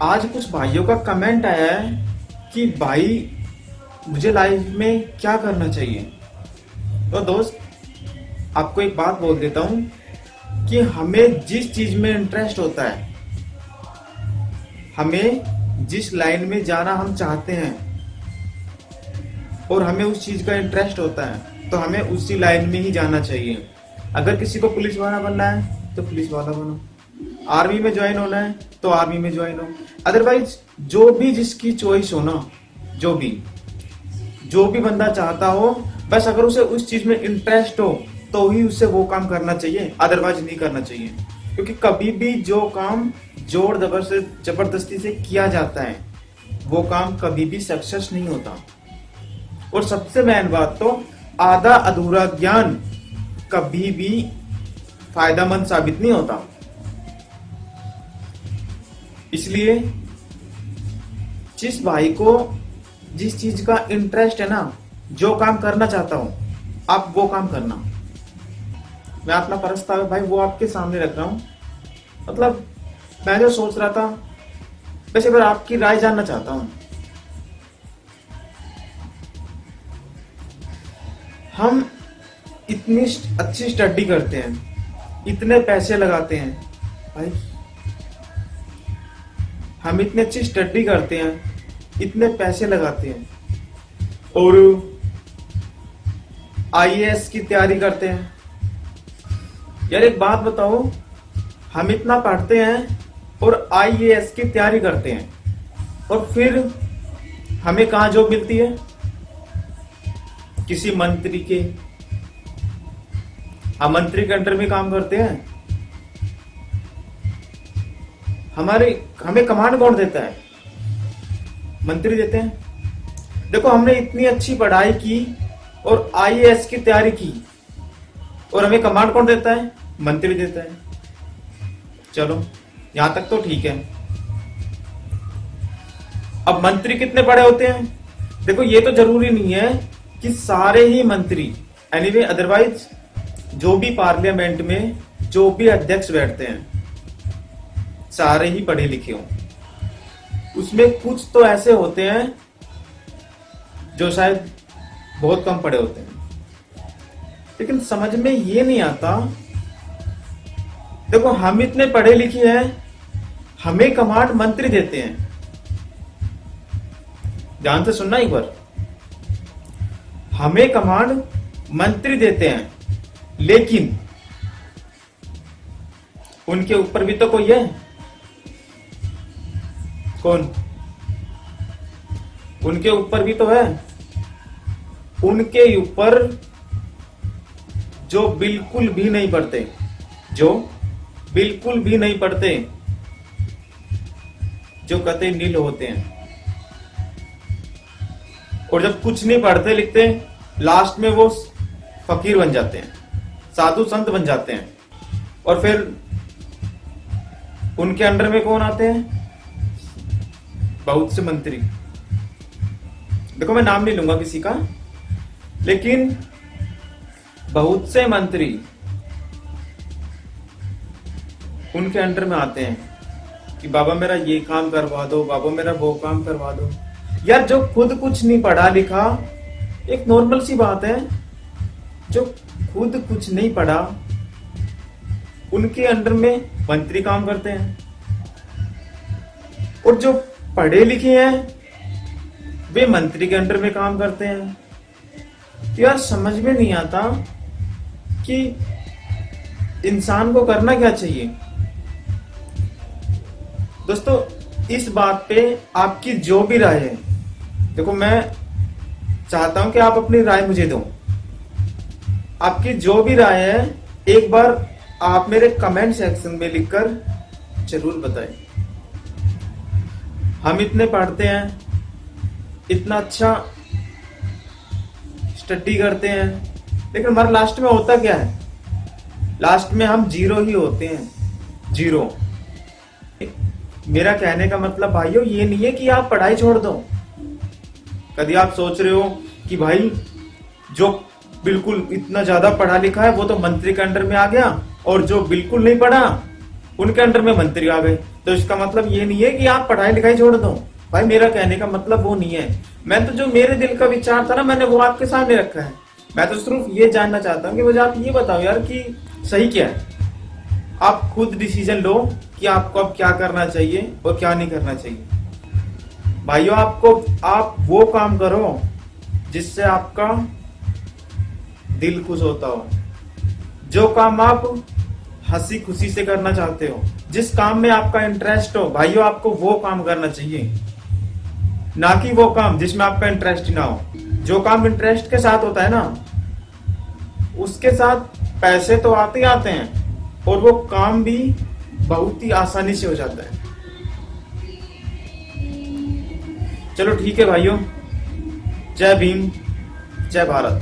आज कुछ भाइयों का कमेंट आया है कि भाई मुझे लाइफ में क्या करना चाहिए। तो दोस्त, आपको एक बात बोल देता हूं कि हमें जिस चीज में इंटरेस्ट होता है, हमें जिस लाइन में जाना हम चाहते हैं और हमें उस चीज का इंटरेस्ट होता है, तो हमें उसी लाइन में ही जाना चाहिए। अगर किसी को पुलिस वाला बनना है तो पुलिस वाला बनो, आर्मी में ज्वाइन होना है तो आर्मी में ज्वाइन हो। अदरवाइज जो भी जिसकी चॉइस हो ना, जो भी बंदा चाहता हो, बस अगर उसे उस चीज में इंटरेस्ट हो तो ही उसे वो काम करना चाहिए, अदरवाइज नहीं करना चाहिए। क्योंकि कभी भी जो काम जोर जबरदस्ती से किया जाता है, वो काम कभी भी सक्सेस नहीं होता। और सबसे मेन बात तो, आधा अधूरा ज्ञान कभी भी फायदेमंद साबित नहीं होता। इसलिए जिस भाई को जिस चीज का इंटरेस्ट है ना, जो काम करना चाहता हूं, आप वो काम करना। मैं अपना प्रस्ताव भाई वो आपके सामने रख रहा हूं। मतलब मैं जो सोच रहा था, वैसे अगर आपकी राय जानना चाहता हूं। हम इतनी अच्छी स्टडी करते हैं, इतने पैसे लगाते हैं भाई, हम इतनी अच्छी स्टडी करते हैं, इतने पैसे लगाते हैं और आईएएस की तैयारी करते हैं। यार एक बात बताओ, हम इतना पढ़ते हैं और आईएएस की तैयारी करते हैं और फिर हमें कहां जॉब मिलती है? किसी मंत्री के, हम मंत्री के अंडर में काम करते हैं। हमें कमांड कौन देता है? मंत्री देते हैं। देखो, हमने इतनी अच्छी पढ़ाई की और आईएएस की तैयारी की और हमें कमांड कौन देता है? मंत्री देता है। चलो यहां तक तो ठीक है। अब मंत्री कितने बड़े होते हैं? देखो, ये तो जरूरी नहीं है कि सारे ही मंत्री, एनीवे अदरवाइज जो भी पार्लियामेंट में जो भी अध्यक्ष बैठते हैं सारे ही पढ़े लिखे हों। उसमें कुछ तो ऐसे होते हैं जो शायद बहुत कम पढ़े होते हैं। लेकिन समझ में ये नहीं आता, देखो हम इतने पढ़े लिखे हैं, हमें कमांड मंत्री देते हैं। ध्यान से सुनना एक बार, हमें कमांड मंत्री देते हैं, लेकिन उनके ऊपर भी तो कोई है। कौन? उनके ऊपर भी तो है। उनके ऊपर जो बिल्कुल भी नहीं पढ़ते, जो बिल्कुल भी नहीं पढ़ते, जो कतई नील होते हैं, और जब कुछ नहीं पढ़ते लिखते, लास्ट में वो फकीर बन जाते हैं, साधु संत बन जाते हैं। और फिर उनके अंडर में कौन आते हैं? बहुत से मंत्री। देखो मैं नाम नहीं लूंगा किसी का, लेकिन बहुत से मंत्री उनके अंडर में आते हैं कि बाबा मेरा ये काम करवा दो, बाबा मेरा वो काम करवा दो। यार जो खुद कुछ नहीं पढ़ा लिखा, एक नॉर्मल सी बात है, जो खुद कुछ नहीं पढ़ा उनके अंडर में मंत्री काम करते हैं, और जो पढ़े लिखे हैं वे मंत्री के अंडर में काम करते हैं। तो यार समझ में नहीं आता कि इंसान को करना क्या चाहिए। दोस्तों, इस बात पे आपकी जो भी राय है, देखो मैं चाहता हूं कि आप अपनी राय मुझे दो। आपकी जो भी राय है एक बार आप मेरे कमेंट सेक्शन में लिखकर जरूर बताएं। हम इतने पढ़ते हैं, इतना अच्छा स्टडी करते हैं, लेकिन हमारा लास्ट में होता क्या है? लास्ट में हम जीरो ही होते हैं, जीरो। मेरा कहने का मतलब भाइयों ये नहीं है कि आप पढ़ाई छोड़ दो। कभी आप सोच रहे हो कि भाई जो बिल्कुल इतना ज्यादा पढ़ा लिखा है वो तो मंत्री के अंडर में आ गया, और जो बिल्कुल नहीं पढ़ा उनके अंडर में मंत्री आ गए। तो इसका मतलब ये नहीं है कि आप पढ़ाई लिखाई छोड़ दो भाई, मेरा कहने का मतलब वो नहीं है। मैं तो जो मेरे दिल का विचार था ना, मैंने वो आपके सामने रखा है। मैं तो सिर्फ ये जानना चाहता हूँ कि मुझे आप ये बताओ यार कि सही क्या है। आप खुद डिसीजन लो कि आपको अब क्या करना चाहिए और क्या नहीं करना चाहिए। भाइयों, आप वो काम करो जिससे आपका दिल खुश होता हो, जो काम आप हंसी खुशी से करना चाहते हो, जिस काम में आपका इंटरेस्ट हो, भाइयों आपको वो काम करना चाहिए, ना कि वो काम जिसमें आपका इंटरेस्ट ही ना हो। जो काम इंटरेस्ट के साथ होता है ना, उसके साथ पैसे तो आते ही आते हैं और वो काम भी बहुत ही आसानी से हो जाता है। चलो ठीक है भाइयों, जय भीम, जय भारत।